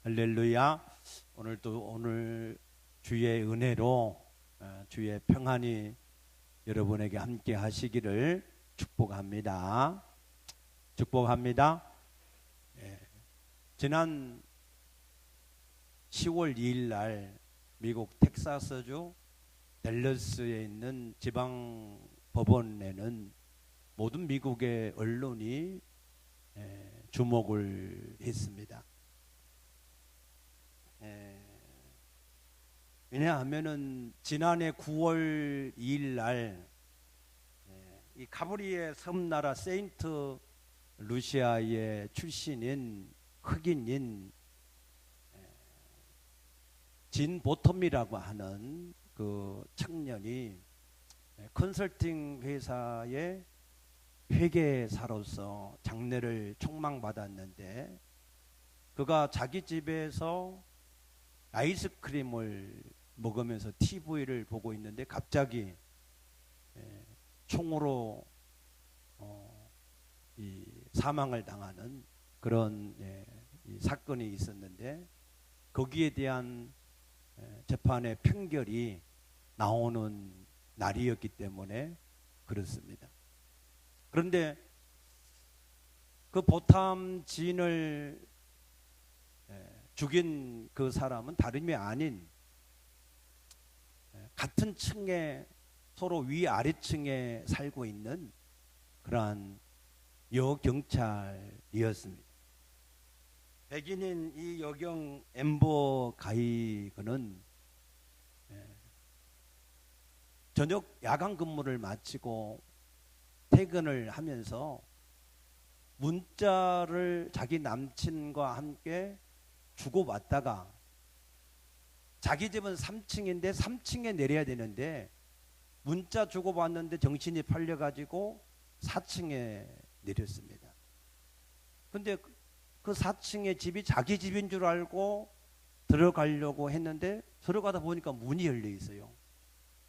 할렐루야. 오늘 주의 은혜로 주의 평안이 여러분에게 함께 하시기를 축복합니다. 축복합니다. 지난 10월 2일 날 미국 텍사스주 댈러스에 있는 지방 법원에는 모든 미국의 언론이 주목을 했습니다. 왜냐하면은 지난해 9월 2일 날 이 카브리의 섬나라 세인트 루시아의 출신인 흑인인 진 보텀이라고 하는 그 청년이 컨설팅 회사의 회계사로서 장래를 촉망받았는데 그가 자기 집에서 아이스크림을 먹으면서 TV를 보고 있는데 갑자기 총으로 이 사망을 당하는 그런 이 사건이 있었는데 거기에 대한 재판의 판결이 나오는 날이었기 때문에 그렇습니다. 그런데 그 보탐진을 죽인 그 사람은 다름이 아닌 같은 층에 서로 위아래층에 살고 있는 그러한 여경찰이었습니다. 백인인 이 여경 엠버 가이그는 저녁 야간 근무를 마치고 퇴근을 하면서 문자를 자기 남친과 함께 주고받다가 자기 집은 3층인데 3층에 내려야 되는데 문자 주고받는데 정신이 팔려가지고 4층에 내렸습니다. 근데 그 4층의 집이 자기 집인 줄 알고 들어가려고 했는데 들어가다 보니까 문이 열려 있어요.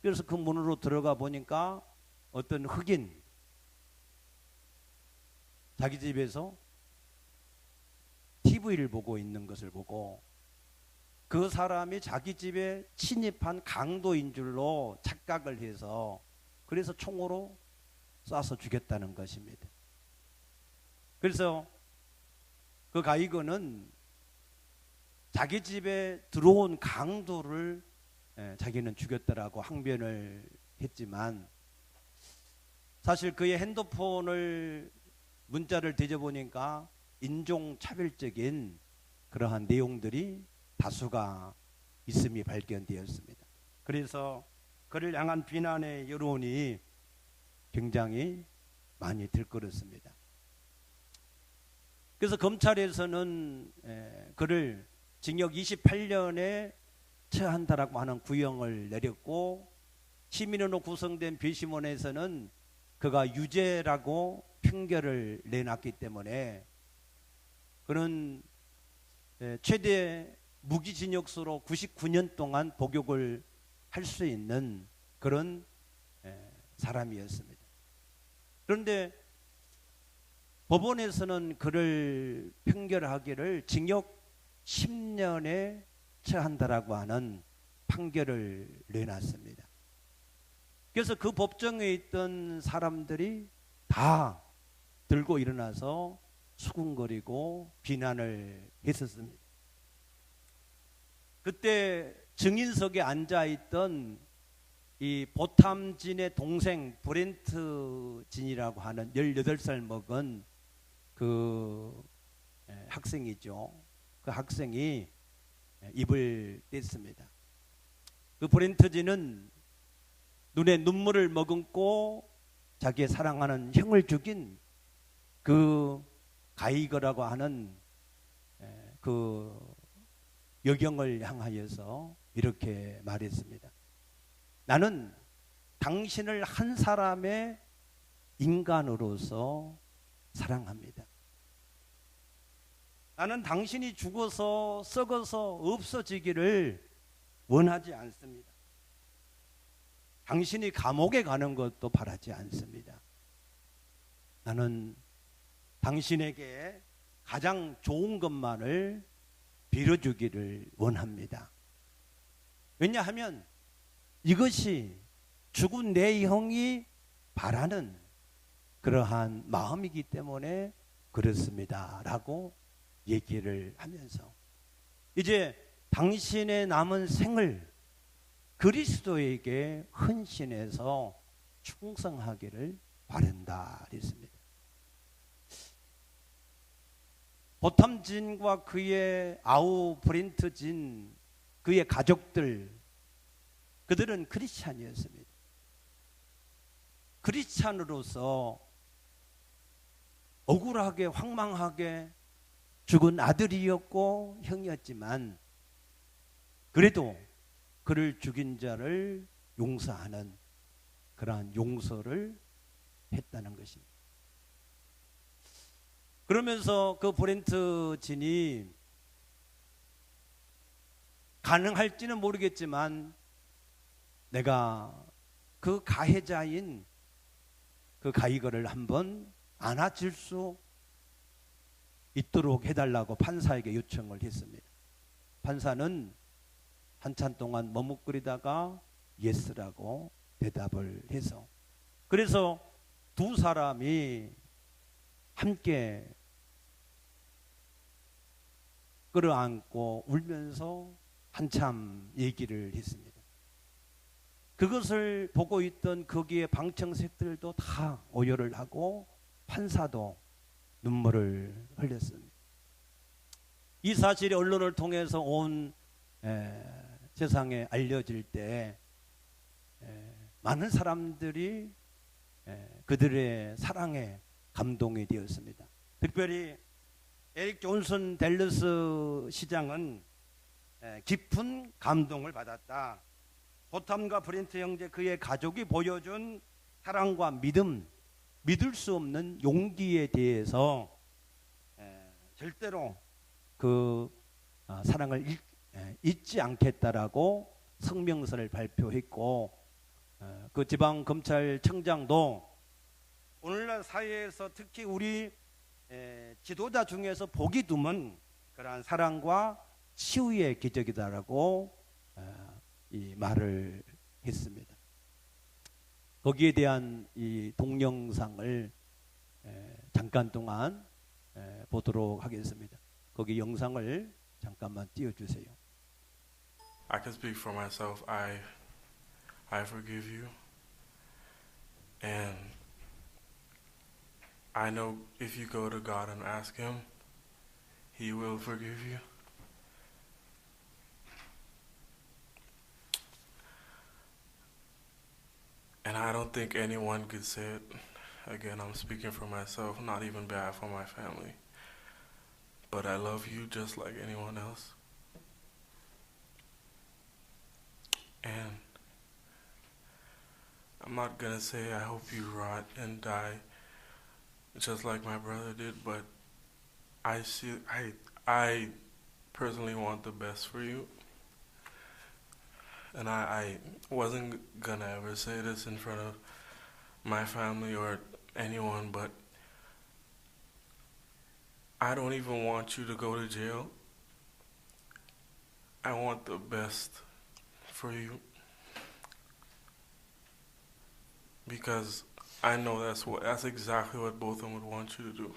그래서 그 문으로 들어가 보니까 어떤 흑인 자기 집에서 TV를 보고 있는 것을 보고 그 사람이 자기 집에 침입한 강도인 줄로 착각을 해서 그래서 총으로 쏴서 죽였다는 것입니다. 그래서 그 가이거는 자기 집에 들어온 강도를 자기는 죽였다라고 항변을 했지만 사실 그의 핸드폰을 문자를 뒤져보니까 인종차별적인 그러한 내용들이 다수가 있음이 발견되었습니다. 그래서 그를 향한 비난의 여론이 굉장히 많이 들끓었습니다. 그래서 검찰에서는 그를 징역 28년에 처한다라고 하는 구형을 내렸고 시민으로 구성된 배심원에서는 그가 유죄라고 판결을 내놨기 때문에 그는 최대 무기징역수로 99년 동안 복역을 할 수 있는 그런 사람이었습니다. 그런데 법원에서는 그를 판결하기를 징역 10년에 처한다라고 하는 판결을 내놨습니다. 그래서 그 법정에 있던 사람들이 다 들고 일어나서 수군거리고 비난을 했었습니다. 그때 증인석에 앉아있던 이 보탐진의 동생 브렌트 진이라고 하는 18살 먹은 그 학생이죠. 그 학생이 입을 뗐습니다. 그 브렌트 진은 눈에 눈물을 머금고 자기의 사랑하는 형을 죽인 그 가이거라고 하는 그 여경을 향하여서 이렇게 말했습니다. 나는 당신을 한 사람의 인간으로서 사랑합니다. 나는 당신이 죽어서 썩어서 없어지기를 원하지 않습니다. 당신이 감옥에 가는 것도 바라지 않습니다. 나는 당신에게 가장 좋은 것만을 빌어주기를 원합니다. 왜냐하면 이것이 죽은 내 형이 바라는 그러한 마음이기 때문에 그렇습니다 라고 얘기를 하면서 이제 당신의 남은 생을 그리스도에게 헌신해서 충성하기를 바란다 그랬습니다. 보탐진과 그의 아우 브린트진 그의 가족들 그들은 크리스찬이었습니다. 크리스찬으로서 억울하게 황망하게 죽은 아들이었고 형이었지만 그래도 그를 죽인 자를 용서하는 그러한 용서를 했다는 것입니다. 그러면서 그 브렌트진이 가능할지는 모르겠지만 내가 그 가해자인 그 가이거를 한번 안아줄 수 있도록 해달라고 판사에게 요청을 했습니다. 판사는 한참 동안 머뭇거리다가 예스라고 대답을 해서 그래서 두 사람이 함께 끌어안고 울면서 한참 얘기를 했습니다. 그것을 보고 있던 거기에 방청객들도 다 오열을 하고 판사도 눈물을 흘렸습니다. 이 사실이 언론을 통해서 온 세상에 알려질 때 많은 사람들이 그들의 사랑에 감동이 되었습니다. 특별히 에릭 존슨 댈러스 시장은 깊은 감동을 받았다. 보탐과 브렌트 형제 그의 가족이 보여준 사랑과 믿음, 믿을 수 없는 용기에 대해서 절대로 그 사랑을 잊지 않겠다라고 성명서를 발표했고 그 지방검찰청장도 오늘날 사회에서 특히 우리 지도자 중에서 보기 드문 그러한 사랑과 치유의 기적이다라고 이 말을 했습니다. 거기에 대한 이 동영상을 잠깐 동안 보도록 하겠습니다. 거기 영상을 잠깐만 띄워주세요. I can speak for myself. I forgive you, and I know if you go to God and ask Him, He will forgive you. And I don't think anyone could say it. Again, I'm speaking for myself, not even bad for my family. But I love you just like anyone else. And I'm not gonna say I hope you rot and die just like my brother did, but I personally want the best for you. And I wasn't gonna ever say this in front of my family or anyone, but I don't even want you to go to jail. I want the best for you. Because I know that's exactly what both of them would want you to do.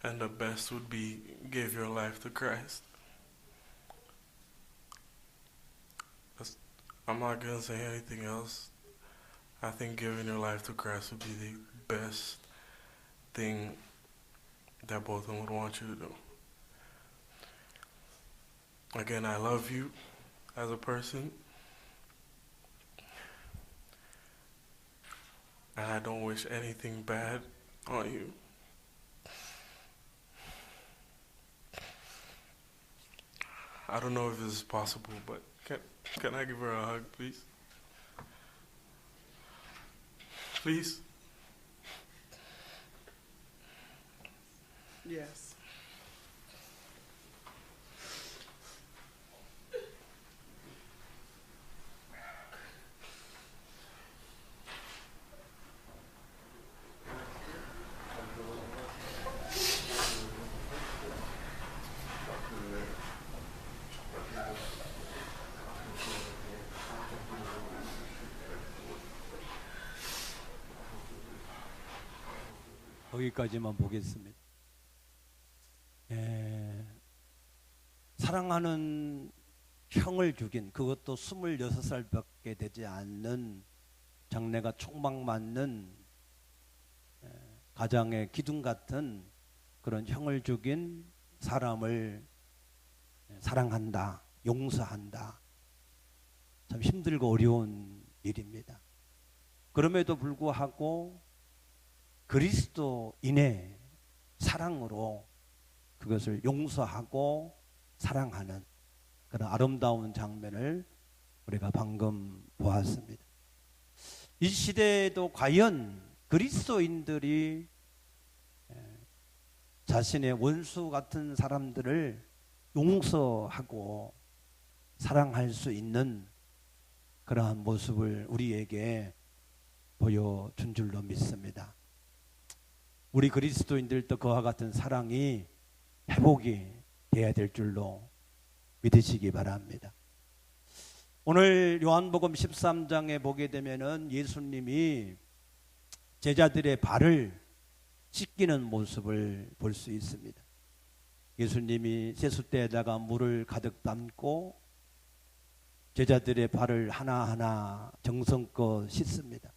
And the best would be give your life to Christ. I'm not going to say anything else. I think giving your life to Christ would be the best thing that both of them would want you to do. Again, I love you as a person. And I don't wish anything bad on you. I don't know if this is possible, but can I give her a hug, please? Please? Yes. 여기까지만 보겠습니다. 사랑하는 형을 죽인, 그것도 26살밖에 되지 않는 장래가 촉망맞는 가장의 기둥 같은 그런 형을 죽인 사람을 사랑한다, 용서한다. 참 힘들고 어려운 일입니다. 그럼에도 불구하고 그리스도인의 사랑으로 그것을 용서하고 사랑하는 그런 아름다운 장면을 우리가 방금 보았습니다. 이 시대에도 과연 그리스도인들이 자신의 원수 같은 사람들을 용서하고 사랑할 수 있는 그러한 모습을 우리에게 보여준 줄로 믿습니다. 우리 그리스도인들도 그와 같은 사랑이 회복이 돼야 될 줄로 믿으시기 바랍니다. 오늘 요한복음 13장에 보게 되면은 예수님이 제자들의 발을 씻기는 모습을 볼 수 있습니다. 예수님이 세숫대에다가 물을 가득 담고 제자들의 발을 하나하나 정성껏 씻습니다.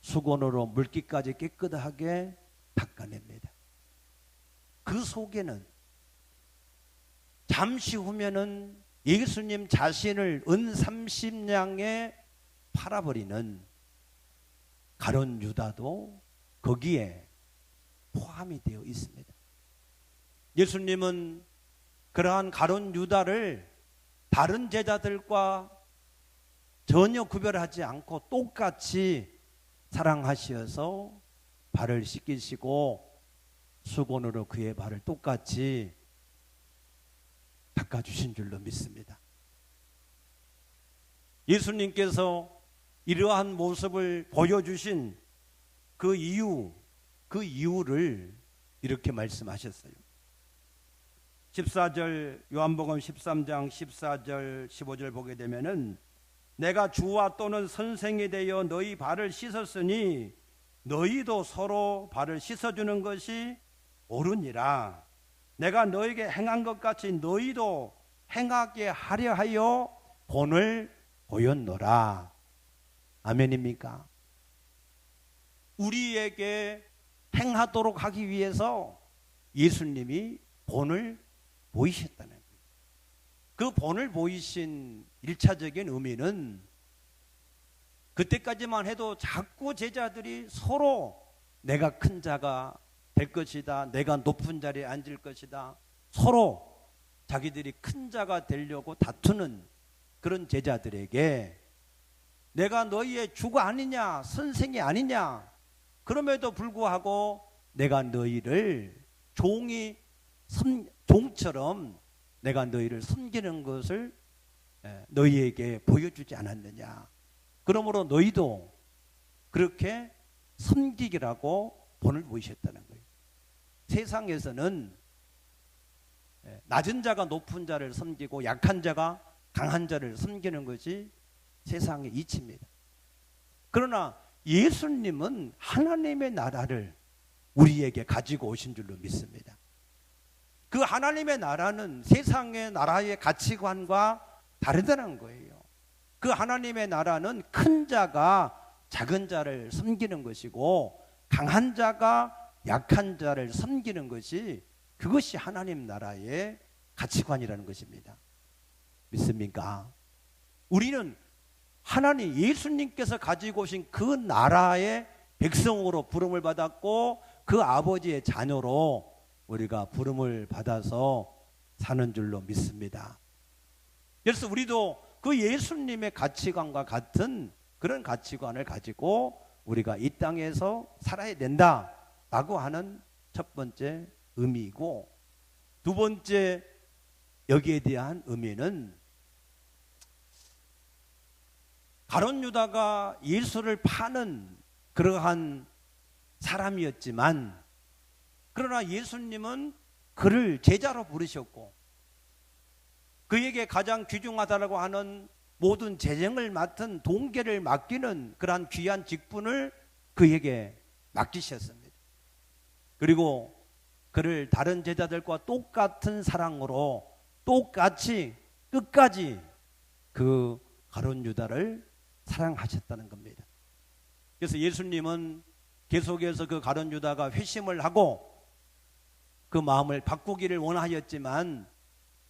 수건으로 물기까지 깨끗하게 닦아냅니다. 그 속에는 잠시 후면은 예수님 자신을 은 30냥에 팔아버리는 가룟 유다도 거기에 포함이 되어 있습니다. 예수님은 그러한 가룟 유다를 다른 제자들과 전혀 구별하지 않고 똑같이 사랑하셔서 발을 씻기시고 수건으로 그의 발을 똑같이 닦아주신 줄로 믿습니다. 예수님께서 이러한 모습을 보여주신 그 이유를 이렇게 말씀하셨어요. 14절 요한복음 13장 14절 15절 보게 되면은 내가 주와 또는 선생이 되어 너희 발을 씻었으니 너희도 서로 발을 씻어주는 것이 옳으니라. 내가 너에게 행한 것 같이 너희도 행하게 하려 하여 본을 보였노라. 아멘입니까? 우리에게 행하도록 하기 위해서 예수님이 본을 보이셨다는 거예요. 그 본을 보이신 1차적인 의미는 그때까지만 해도 자꾸 제자들이 서로 내가 큰 자가 될 것이다, 내가 높은 자리에 앉을 것이다, 서로 자기들이 큰 자가 되려고 다투는 그런 제자들에게 내가 너희의 주가 아니냐, 선생이 아니냐, 그럼에도 불구하고 내가 너희를 종처럼 내가 너희를 섬기는 것을 너희에게 보여주지 않았느냐. 그러므로 너희도 그렇게 섬기기라고 본을 보이셨다는 거예요. 세상에서는 낮은 자가 높은 자를 섬기고 약한 자가 강한 자를 섬기는 것이 세상의 이치입니다. 그러나 예수님은 하나님의 나라를 우리에게 가지고 오신 줄로 믿습니다. 그 하나님의 나라는 세상의 나라의 가치관과 다르다는 거예요. 그 하나님의 나라는 큰 자가 작은 자를 섬기는 것이고 강한 자가 약한 자를 섬기는 것이 그것이 하나님 나라의 가치관이라는 것입니다. 믿습니까? 우리는 하나님 예수님께서 가지고 오신 그 나라의 백성으로 부름을 받았고 그 아버지의 자녀로 우리가 부름을 받아서 사는 줄로 믿습니다. 그래서 우리도 그 예수님의 가치관과 같은 그런 가치관을 가지고 우리가 이 땅에서 살아야 된다라고 하는 첫 번째 의미이고, 두 번째 여기에 대한 의미는 가룟 유다가 예수를 파는 그러한 사람이었지만, 그러나 예수님은 그를 제자로 부르셨고 그에게 가장 귀중하다고 하는 모든 재정을 맡은 동계를 맡기는 그러한 귀한 직분을 그에게 맡기셨습니다. 그리고 그를 다른 제자들과 똑같은 사랑으로 똑같이 끝까지 그 가룟 유다를 사랑하셨다는 겁니다. 그래서 예수님은 계속해서 그 가룟 유다가 회심을 하고 그 마음을 바꾸기를 원하였지만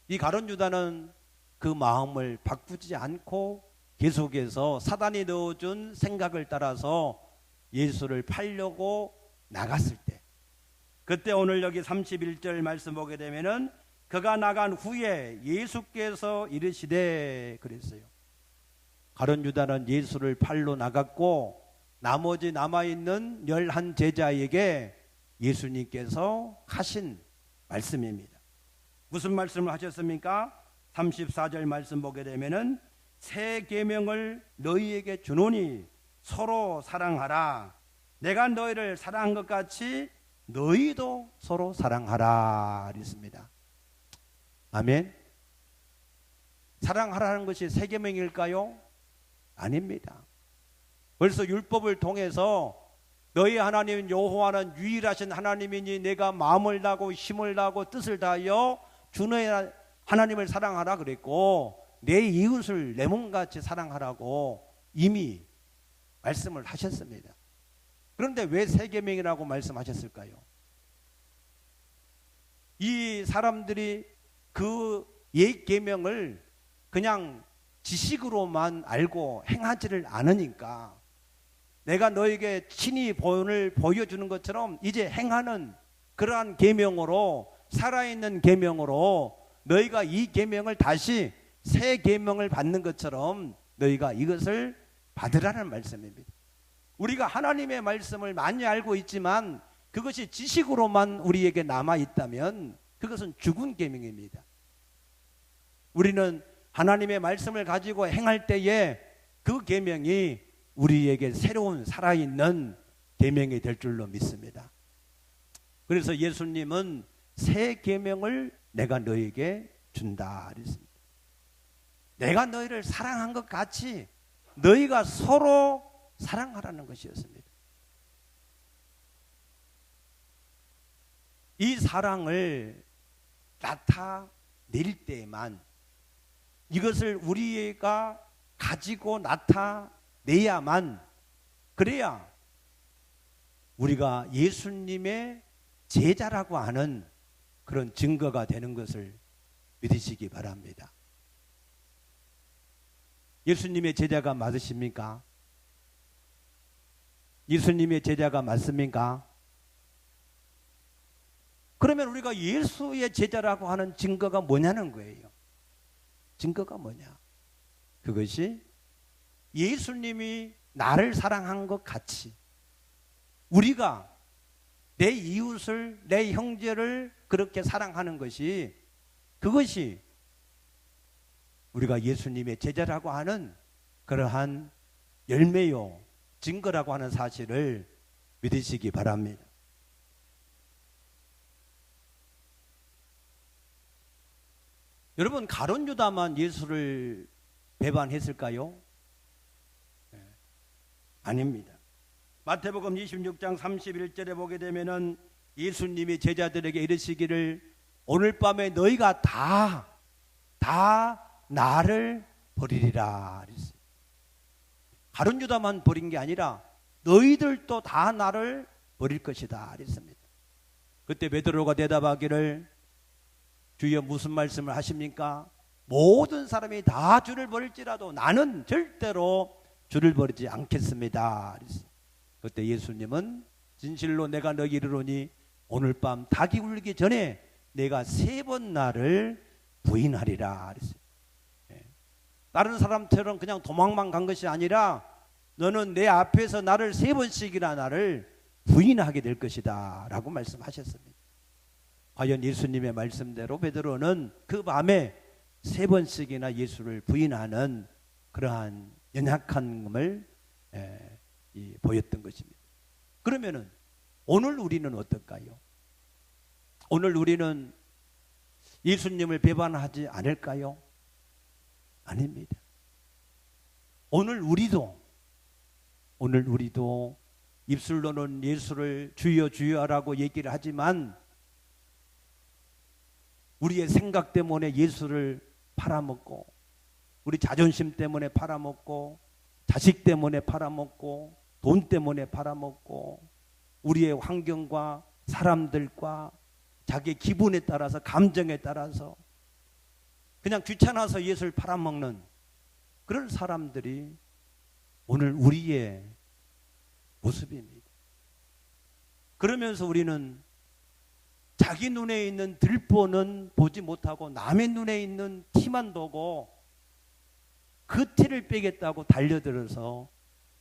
이 가룟 유다는 그 마음을 바꾸지 않고 계속해서 사단이 넣어준 생각을 따라서 예수를 팔려고 나갔을 때, 그때 오늘 여기 31절 말씀 보게 되면은 그가 나간 후에 예수께서 이르시되 그랬어요. 가룟 유다는 예수를 팔러 나갔고 나머지 남아있는 11 제자에게 예수님께서 하신 말씀입니다. 무슨 말씀을 하셨습니까? 34절 말씀 보게 되면은 새 계명을 너희에게 주노니 서로 사랑하라. 내가 너희를 사랑한 것 같이 너희도 서로 사랑하라 그랬습니다. 아멘. 사랑하라는 것이 새 계명일까요? 아닙니다. 벌써 율법을 통해서 너희 하나님 여호와는 유일하신 하나님이니 내가 마음을 다하고 힘을 다하고 뜻을 다하여 주 너희 하나님을 사랑하라 그랬고 내 이웃을 내 몸같이 사랑하라고 이미 말씀을 하셨습니다. 그런데 왜 새 계명이라고 말씀하셨을까요? 이 사람들이 그 옛 계명을 그냥 지식으로만 알고 행하지를 않으니까 내가 너에게 친히 본을 보여주는 것처럼 이제 행하는 그러한 계명으로 살아있는 계명으로 너희가 이 계명을 다시 새 계명을 받는 것처럼 너희가 이것을 받으라는 말씀입니다. 우리가 하나님의 말씀을 많이 알고 있지만 그것이 지식으로만 우리에게 남아있다면 그것은 죽은 계명입니다. 우리는 하나님의 말씀을 가지고 행할 때에 그 계명이 우리에게 새로운 살아있는 계명이 될 줄로 믿습니다. 그래서 예수님은 새 계명을 내가 너에게 준다 그랬습니다. 내가 너희를 사랑한 것 같이 너희가 서로 사랑하라는 것이었습니다. 이 사랑을 나타낼 때만 이것을 우리가 가지고 나타내야만 그래야 우리가 예수님의 제자라고 하는 그런 증거가 되는 것을 믿으시기 바랍니다. 예수님의 제자가 맞으십니까? 예수님의 제자가 맞습니까? 그러면 우리가 예수의 제자라고 하는 증거가 뭐냐는 거예요. 증거가 뭐냐? 그것이 예수님이 나를 사랑한 것 같이 우리가 내 이웃을, 내 형제를 그렇게 사랑하는 것이 그것이 우리가 예수님의 제자라고 하는 그러한 열매요, 증거라고 하는 사실을 믿으시기 바랍니다. 여러분, 가룟 유다만 예수를 배반했을까요? 아닙니다. 마태복음 26장 31절에 보게 되면은 예수님이 제자들에게 이르시기를 오늘 밤에 너희가 다 나를 버리리라 그랬어요. 가룟 유다만 버린 게 아니라 너희들도 다 나를 버릴 것이다 그랬습니다. 그때 베드로가 대답하기를 주여 무슨 말씀을 하십니까? 모든 사람이 다 주를 버릴지라도 나는 절대로 주를 버리지 않겠습니다 그랬어요. 그때 예수님은 진실로 내가 너에게 이르노니 오늘 밤 닭이 울기 전에 내가 3번 나를 부인하리라 그랬어요. 다른 사람처럼 그냥 도망만 간 것이 아니라 너는 내 앞에서 나를 3번씩이나 나를 부인하게 될 것이다 라고 말씀하셨습니다. 과연 예수님의 말씀대로 베드로는 그 밤에 3번씩이나 예수를 부인하는 그러한 연약함을 보였던 것입니다. 그러면은 오늘 우리는 어떨까요? 오늘 우리는 예수님을 배반하지 않을까요? 아닙니다. 오늘 우리도 입술로는 예수를 주여 주여라고 얘기를 하지만 우리의 생각 때문에 예수를 팔아먹고, 우리 자존심 때문에 팔아먹고, 자식 때문에 팔아먹고, 돈 때문에 팔아먹고, 우리의 환경과 사람들과 자기 기분에 따라서, 감정에 따라서 그냥 귀찮아서 예수를 팔아먹는 그런 사람들이 오늘 우리의 모습입니다. 그러면서 우리는 자기 눈에 있는 들보는 보지 못하고 남의 눈에 있는 티만 보고 그 티를 빼겠다고 달려들어서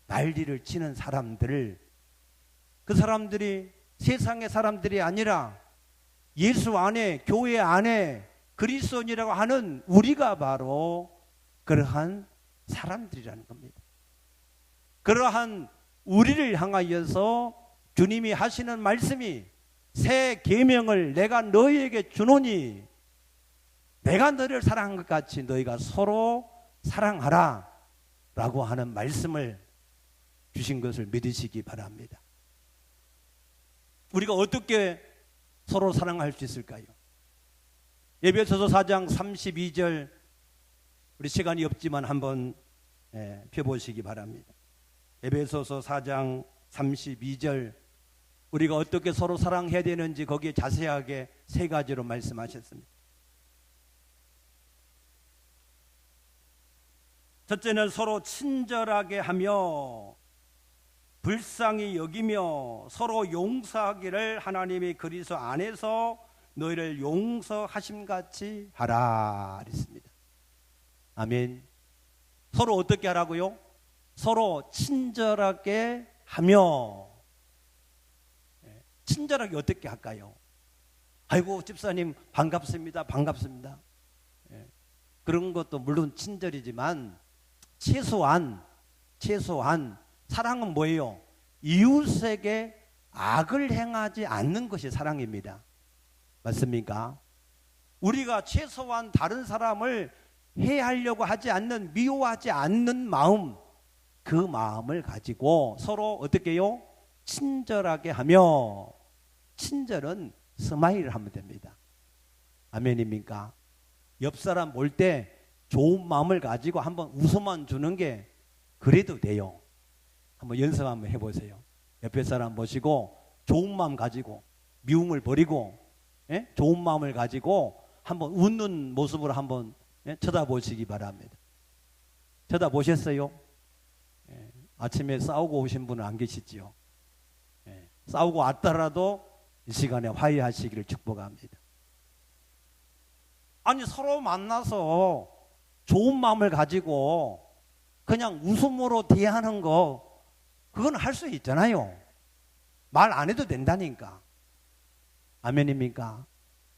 난리를 치는 사람들, 그 사람들이 세상의 사람들이 아니라 예수 안에, 교회 안에 그리스도인이라고 하는 우리가 바로 그러한 사람들이라는 겁니다. 그러한 우리를 향하여서 주님이 하시는 말씀이 새 계명을 내가 너희에게 주노니 내가 너를 사랑한 것 같이 너희가 서로 사랑하라 라고 하는 말씀을 주신 것을 믿으시기 바랍니다. 우리가 어떻게 서로 사랑할 수 있을까요? 에베소서 4장 32절, 우리 시간이 없지만 한번 펴보시기 바랍니다. 에베소서 4장 32절, 우리가 어떻게 서로 사랑해야 되는지 거기에 자세하게 세 가지로 말씀하셨습니다. 첫째는 서로 친절하게 하며 불쌍히 여기며 서로 용서하기를 하나님이 그리스도 안에서 너희를 용서하심같이 하라 그랬습니다. 아멘. 서로 어떻게 하라고요? 서로 친절하게 하며. 친절하게 어떻게 할까요? 아이고 집사님 반갑습니다. 반갑습니다. 그런 것도 물론 친절이지만 최소한 사랑은 뭐예요? 이웃에게 악을 행하지 않는 것이 사랑입니다. 맞습니까? 우리가 최소한 다른 사람을 해하려고 하지 않는, 미워하지 않는 마음, 그 마음을 가지고 서로 어떻게 해요? 친절하게 하며. 친절은 스마일을 하면 됩니다. 아멘입니까? 옆 사람 볼 때 좋은 마음을 가지고 한번 웃어만 주는 게 그래도 돼요. 한번 연습 한번 해보세요. 옆에 사람 보시고 좋은 마음 가지고 미움을 버리고 좋은 마음을 가지고 한번 웃는 모습으로 한번 쳐다보시기 바랍니다. 쳐다보셨어요? 아침에 싸우고 오신 분은 안 계시지요? 싸우고 왔더라도 이 시간에 화해하시기를 축복합니다. 아니 서로 만나서 좋은 마음을 가지고 그냥 웃음으로 대하는 거, 그건 할 수 있잖아요. 말 안 해도 된다니까. 아멘입니까?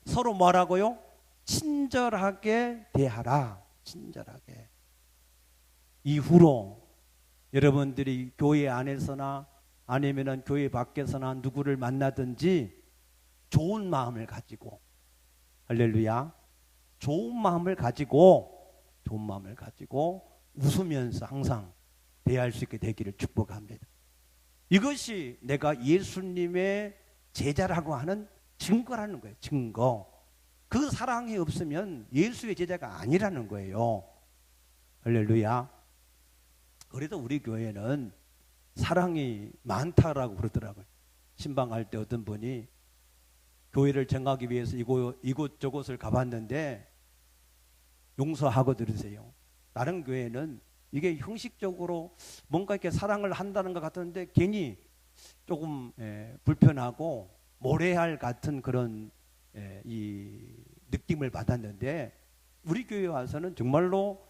서로 뭐라고요? 친절하게 대하라. 친절하게. 이후로 여러분들이 교회 안에서나 아니면은 교회 밖에서나 누구를 만나든지 좋은 마음을 가지고, 할렐루야, 좋은 마음을 가지고 웃으면서 항상 대할 수 있게 되기를 축복합니다. 이것이 내가 예수님의 제자라고 하는 증거라는 거예요. 증거. 그 사랑이 없으면 예수의 제자가 아니라는 거예요. 할렐루야. 그래도 우리 교회는 사랑이 많다라고 그러더라고요. 신방할 때 어떤 분이 교회를 정하기 위해서 이곳저곳을 가봤는데 용서하고 들으세요. 다른 교회는 이게 형식적으로 뭔가 이렇게 사랑을 한다는 것 같은데 괜히 조금 불편하고 모래알 같은 그런 이 느낌을 받았는데 우리 교회 와서는 정말로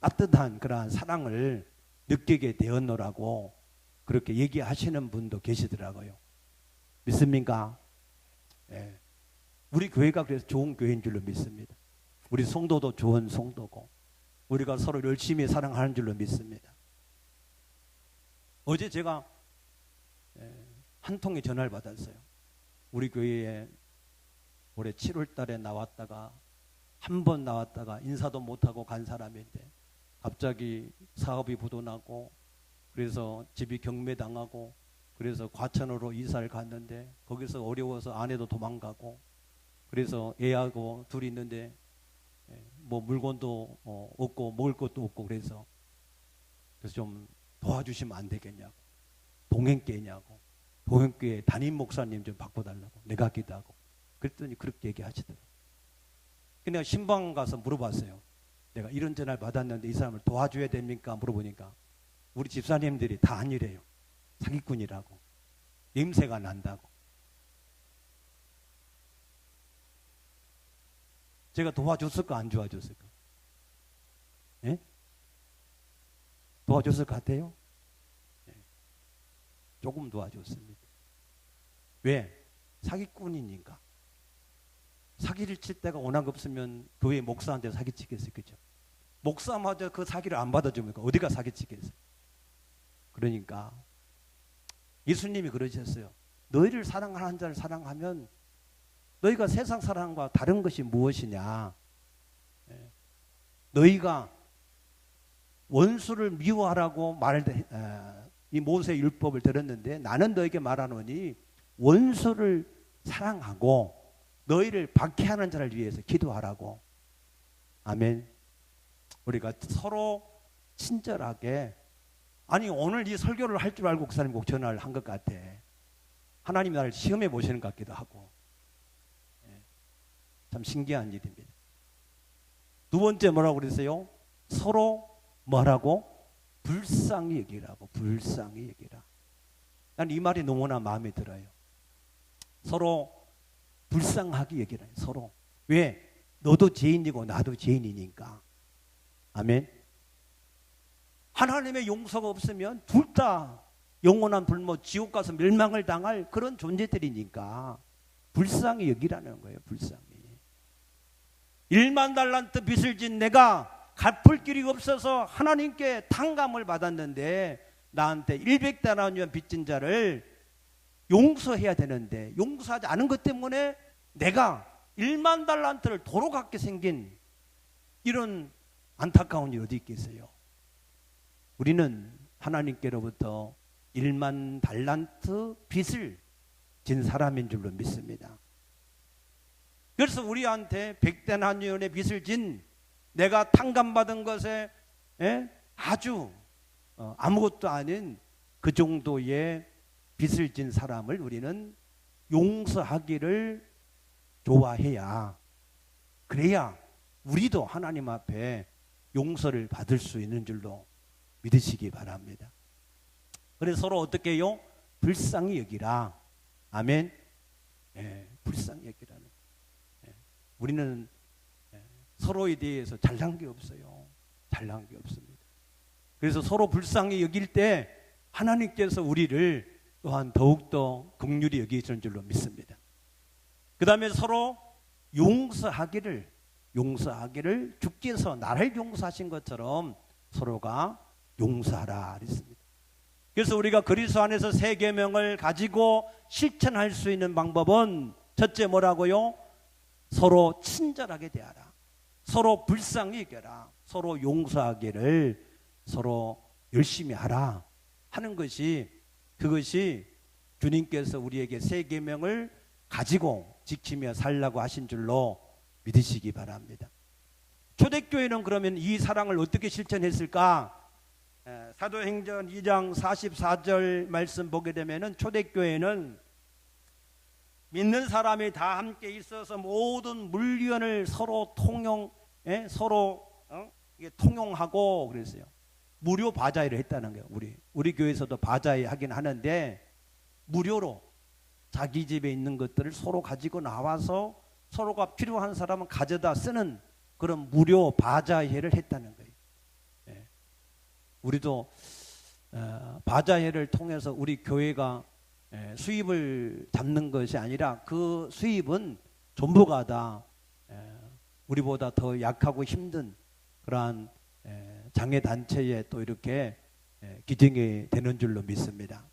따뜻한 그러한 사랑을 느끼게 되었노라고 그렇게 얘기하시는 분도 계시더라고요. 믿습니까? 우리 교회가 그래서 좋은 교회인 줄로 믿습니다. 우리 성도도 좋은 성도고 우리가 서로 열심히 사랑하는 줄로 믿습니다. 어제 제가 한 통의 전화를 받았어요. 우리 교회에 올해 7월 달에 나왔다가 한 번 나왔다가 인사도 못하고 간 사람인데 갑자기 사업이 부도나고 그래서 집이 경매당하고 그래서 과천으로 이사를 갔는데 거기서 어려워서 아내도 도망가고 그래서 애하고 둘이 있는데 뭐 물건도 없고 먹을 것도 없고 그래서 좀 도와주시면 안 되겠냐고 동행교회냐고 동행교회 담임 목사님 좀 바꿔달라고 내가 기도하고 그랬더니 그렇게 얘기하시더라고요. 내가 신방 가서 물어봤어요. 내가 이런 전화를 받았는데 이 사람을 도와줘야 됩니까? 물어보니까 우리 집사님들이 다 아니래요. 사기꾼이라고 냄새가 난다고. 제가 도와줬을까 안 도와줬을까? 예? 도와줬을 것 같아요? 예. 조금 도와줬습니다. 왜? 사기꾼이니까. 사기를 칠 때가 워낙 없으면 교회 목사한테 사기치겠어요. 그죠? 목사마저 그 사기를 안 받아주니까 어디가 사기치겠어요? 그러니까 예수님이 그러셨어요. 너희를 사랑하는 자를 사랑하면 너희가 세상 사랑과 다른 것이 무엇이냐? 너희가 원수를 미워하라고 이 모세 율법을 들었는데 나는 너에게 말하노니 원수를 사랑하고 너희를 박해하는 자를 위해서 기도하라고. 아멘. 우리가 서로 친절하게 아니 오늘 이 설교를 할 줄 알고 그 사람이 꼭 전화를 한 것 같아. 하나님이 나를 시험해 보시는 것 같기도 하고. 참 신기한 일입니다. 두 번째 뭐라고 그랬어요? 서로 뭐라고? 불쌍히 여기라고. 불쌍히 여기라. 난 이 말이 너무나 마음에 들어요. 서로 불쌍하게 여기라. 서로. 왜? 너도 죄인이고 나도 죄인이니까. 아멘. 하나님의 용서가 없으면 둘 다 영원한 불모 지옥 가서 멸망을 당할 그런 존재들이니까 불쌍히 여기라는 거예요. 불쌍히. 1만 달란트 빚을 진 내가 갚을 길이 없어서 하나님께 탕감을 받았는데 나한테 100달러니면 빚진 자를 용서해야 되는데 용서하지 않은 것 때문에 내가 1만 달란트를 도로 갚게 생긴 이런 안타까운 일이 어디 있겠어요? 우리는 하나님께로부터 1만 달란트 빚을 진 사람인 줄로 믿습니다. 그래서 우리한테 100데나리온의 빚을 진 내가 탕감받은 것에 아주 아무것도 아닌 그 정도의 빚을 진 사람을 우리는 용서하기를 좋아해야 그래야 우리도 하나님 앞에 용서를 받을 수 있는 줄로 믿으시기 바랍니다. 그래서 서로 어떻게 해요? 불쌍히 여기라. 아멘. 불쌍히 여기라는. 우리는 서로에 대해서 잘난 게 없어요. 잘난 게 없습니다. 그래서 서로 불쌍히 여길 때 하나님께서 우리를 또한 더욱더 긍휼히 여기시는 줄로 믿습니다. 그 다음에 서로 용서하기를 주께서 나를 용서하신 것처럼 서로가 용서하라 그랬습니다. 그래서 우리가 그리스도 안에서 새 계명을 가지고 실천할 수 있는 방법은 첫째 뭐라고요? 서로 친절하게 대하라. 서로 불쌍히 여겨라. 서로 용서하기를 서로 열심히 하라 하는 것이 그것이 주님께서 우리에게 새 계명을 가지고 지키며 살라고 하신 줄로 믿으시기 바랍니다. 초대교회는 그러면 이 사랑을 어떻게 실천했을까? 사도행전 2장 44절 말씀 보게 되면은 초대교회는 믿는 사람이 다 함께 있어서 모든 물건을 서로 통용하고 그랬어요. 무료 바자회를 했다는 거예요. 우리 교회에서도 바자회 하긴 하는데 무료로 자기 집에 있는 것들을 서로 가지고 나와서 서로가 필요한 사람은 가져다 쓰는 그런 무료 바자회를 했다는 거예요. 우리도 바자회를 통해서 우리 교회가 수입을 잡는 것이 아니라 그 수입은 전부가 다 우리보다 더 약하고 힘든 그러한 장애단체에 또 이렇게 기증이 되는 줄로 믿습니다.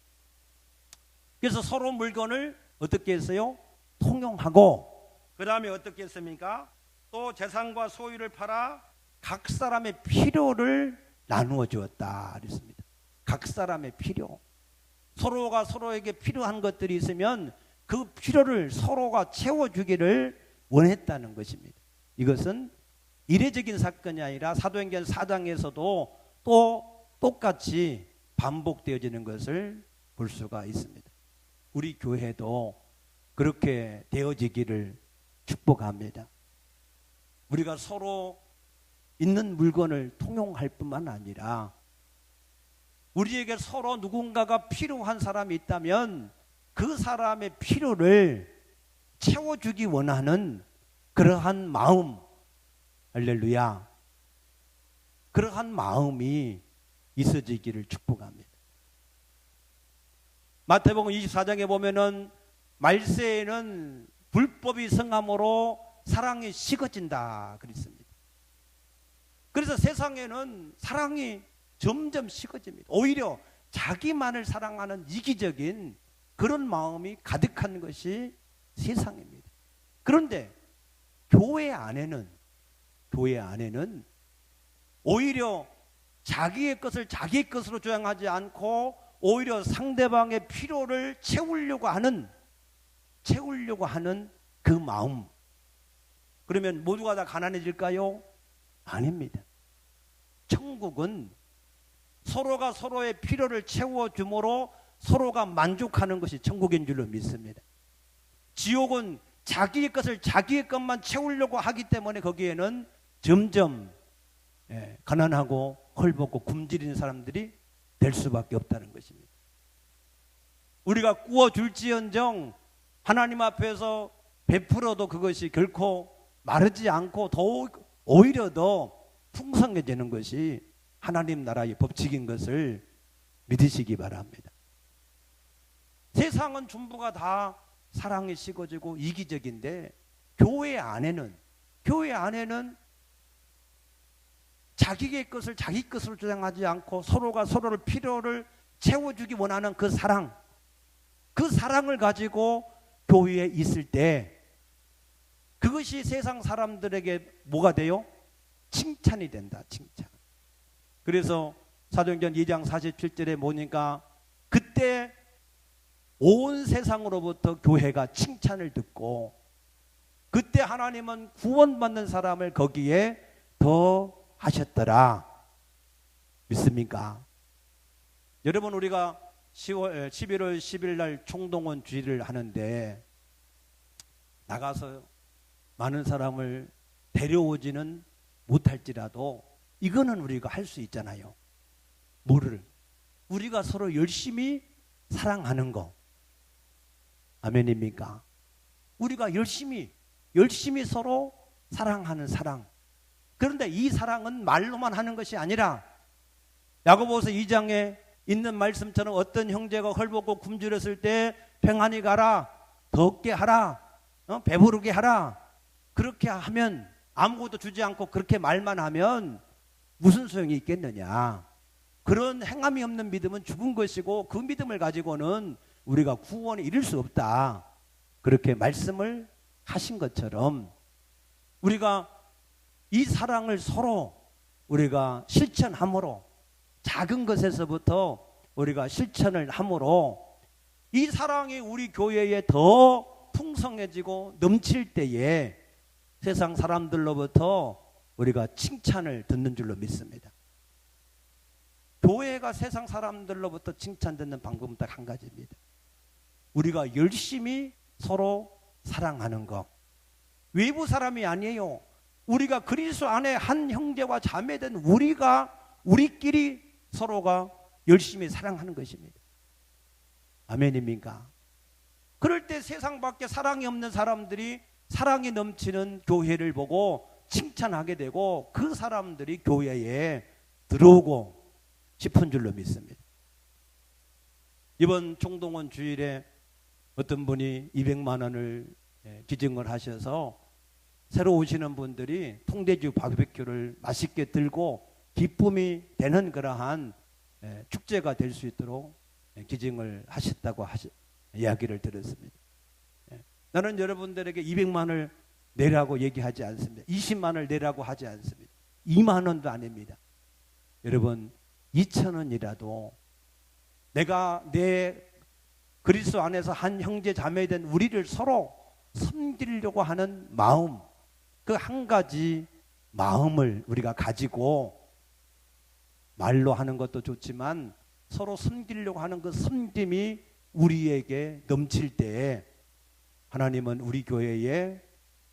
그래서 서로 물건을 어떻게 했어요? 통용하고 그 다음에 어떻게 했습니까? 또 재산과 소유를 팔아 각 사람의 필요를 나누어 주었다 그랬습니다. 각 사람의 필요. 서로가 서로에게 필요한 것들이 있으면 그 필요를 서로가 채워주기를 원했다는 것입니다. 이것은 이례적인 사건이 아니라 사도행전 4장에서도 또 똑같이 반복되어지는 것을 볼 수가 있습니다. 우리 교회도 그렇게 되어지기를 축복합니다. 우리가 서로 있는 물건을 통용할 뿐만 아니라 우리에게 서로 누군가가 필요한 사람이 있다면 그 사람의 필요를 채워주기 원하는 그러한 마음, 할렐루야, 그러한 마음이 있어지기를 축복합니다. 마태복음 24장에 보면은 말세에는 불법이 성함으로 사랑이 식어진다 그랬습니다. 그래서 세상에는 사랑이 점점 식어집니다. 오히려 자기만을 사랑하는 이기적인 그런 마음이 가득한 것이 세상입니다. 그런데 교회 안에는 오히려 자기의 것을 자기의 것으로 주장하지 않고 오히려 상대방의 필요를 채우려고 하는 그 마음. 그러면 모두가 다 가난해질까요? 아닙니다. 천국은 서로가 서로의 필요를 채워줌으로 서로가 만족하는 것이 천국인 줄로 믿습니다. 지옥은 자기의 것을 자기의 것만 채우려고 하기 때문에 거기에는 점점 가난하고 헐벗고 굶주리는 사람들이 될 수밖에 없다는 것입니다. 우리가 구워줄지언정 하나님 앞에서 베풀어도 그것이 결코 마르지 않고 오히려 더 풍성해지는 것이 하나님 나라의 법칙인 것을 믿으시기 바랍니다. 세상은 전부가 다 사랑이 식어지고 이기적인데 교회 안에는 자기의 것을 자기 것으로 주장하지 않고 서로가 서로를 필요를 채워주기 원하는 그 사랑을 가지고 교회에 있을 때 그것이 세상 사람들에게 뭐가 돼요? 칭찬이 된다. 칭찬. 그래서 사도행전 2장 47절에 보니까 그때 온 세상으로부터 교회가 칭찬을 듣고 그때 하나님은 구원받는 사람을 거기에 더 하셨더라. 믿습니까? 여러분, 우리가 11월 10일 날 총동원 주일을 하는데 나가서 많은 사람을 데려오지는 못할지라도 이거는 우리가 할 수 있잖아요. 뭐를? 우리가 서로 열심히 사랑하는 거. 아멘입니까? 우리가 열심히 서로 사랑하는 사랑. 그런데 이 사랑은 말로만 하는 것이 아니라 야고보서 2장에 있는 말씀처럼 어떤 형제가 헐벗고 굶주렸을 때 평안히 가라, 덥게 하라, 배부르게 하라. 그렇게 하면 아무것도 주지 않고 그렇게 말만 하면 무슨 소용이 있겠느냐. 그런 행함이 없는 믿음은 죽은 것이고 그 믿음을 가지고는 우리가 구원에 이를 수 없다. 그렇게 말씀을 하신 것처럼 우리가 이 사랑을 서로 우리가 실천함으로 작은 것에서부터 우리가 실천을 함으로 이 사랑이 우리 교회에 더 풍성해지고 넘칠 때에 세상 사람들로부터 우리가 칭찬을 듣는 줄로 믿습니다. 교회가 세상 사람들로부터 칭찬 듣는 방법은 딱 한 가지입니다. 우리가 열심히 서로 사랑하는 것. 외부 사람이 아니에요. 우리가 그리스도 안에 한 형제와 자매된 우리끼리 서로가 열심히 사랑하는 것입니다. 아멘입니까? 그럴 때 세상 밖에 사랑이 없는 사람들이 사랑이 넘치는 교회를 보고 칭찬하게 되고 그 사람들이 교회에 들어오고 싶은 줄로 믿습니다. 이번 총동원 주일에 어떤 분이 200만 원을 기증을 하셔서 새로 오시는 분들이 통대주 바비큐를 맛있게 들고 기쁨이 되는 그러한 축제가 될 수 있도록 기증을 하셨다고 이야기를 들었습니다. 나는 여러분들에게 200만 원을 내라고 얘기하지 않습니다. 20만 원을 내라고 하지 않습니다. 2만 원도 아닙니다. 여러분 2,000원이라도 내가 내 그리스도 안에서 한 형제 자매된 우리를 서로 섬기려고 하는 마음, 그 한 가지 마음을 우리가 가지고 말로 하는 것도 좋지만 서로 섬기려고 하는 그 섬김이 우리에게 넘칠 때에 하나님은 우리 교회에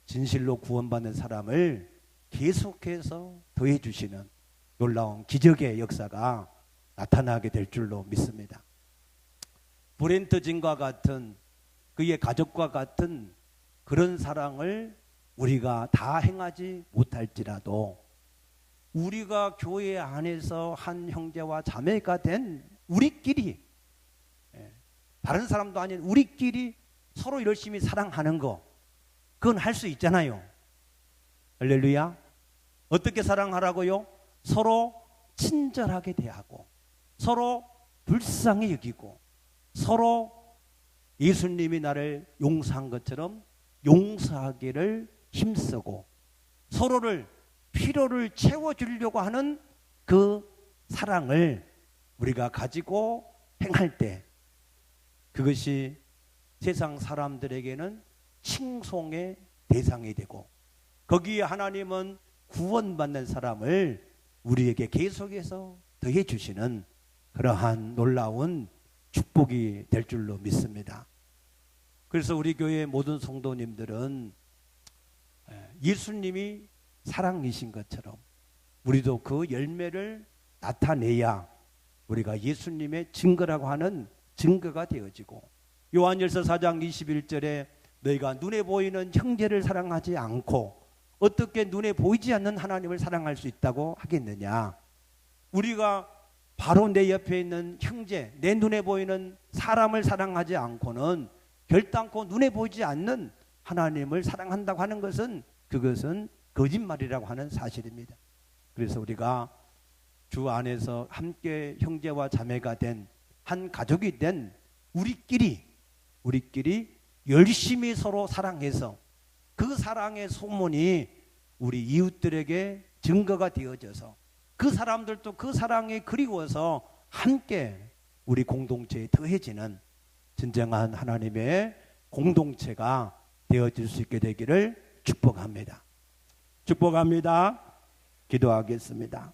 진실로 구원받는 사람을 계속해서 더해 주시는 놀라운 기적의 역사가 나타나게 될 줄로 믿습니다. 브렌트진과 같은 그의 가족과 같은 그런 사랑을 우리가 다 행하지 못할지라도 우리가 교회 안에서 한 형제와 자매가 된 우리끼리, 다른 사람도 아닌 우리끼리 서로 열심히 사랑하는 거, 그건 할 수 있잖아요. 할렐루야. 어떻게 사랑하라고요? 서로 친절하게 대하고, 서로 불쌍히 여기고, 서로 예수님이 나를 용서한 것처럼 용서하기를 힘쓰고, 서로를 필요를 채워주려고 하는 그 사랑을 우리가 가지고 행할 때 그것이 세상 사람들에게는 칭송의 대상이 되고, 거기에 하나님은 구원받는 사람을 우리에게 계속해서 더해 주시는 그러한 놀라운 축복이 될 줄로 믿습니다. 그래서 우리 교회의 모든 성도님들은 예수님이 사랑이신 것처럼 우리도 그 열매를 나타내야 우리가 예수님의 증거라고 하는 증거가 되어지고, 요한일서 4장 21절에 너희가 눈에 보이는 형제를 사랑하지 않고 어떻게 눈에 보이지 않는 하나님을 사랑할 수 있다고 하겠느냐. 우리가 바로 내 옆에 있는 형제, 내 눈에 보이는 사람을 사랑하지 않고는 결단코 눈에 보이지 않는 하나님을 사랑한다고 하는 것은 그것은 거짓말이라고 하는 사실입니다. 그래서 우리가 주 안에서 함께 형제와 자매가 된 한 가족이 된 우리끼리 열심히 서로 사랑해서 그 사랑의 소문이 우리 이웃들에게 증거가 되어져서 그 사람들도 그 사랑이 그리워서 함께 우리 공동체에 더해지는 진정한 하나님의 공동체가 되어질 수 있게 되기를 축복합니다. 축복합니다. 기도하겠습니다.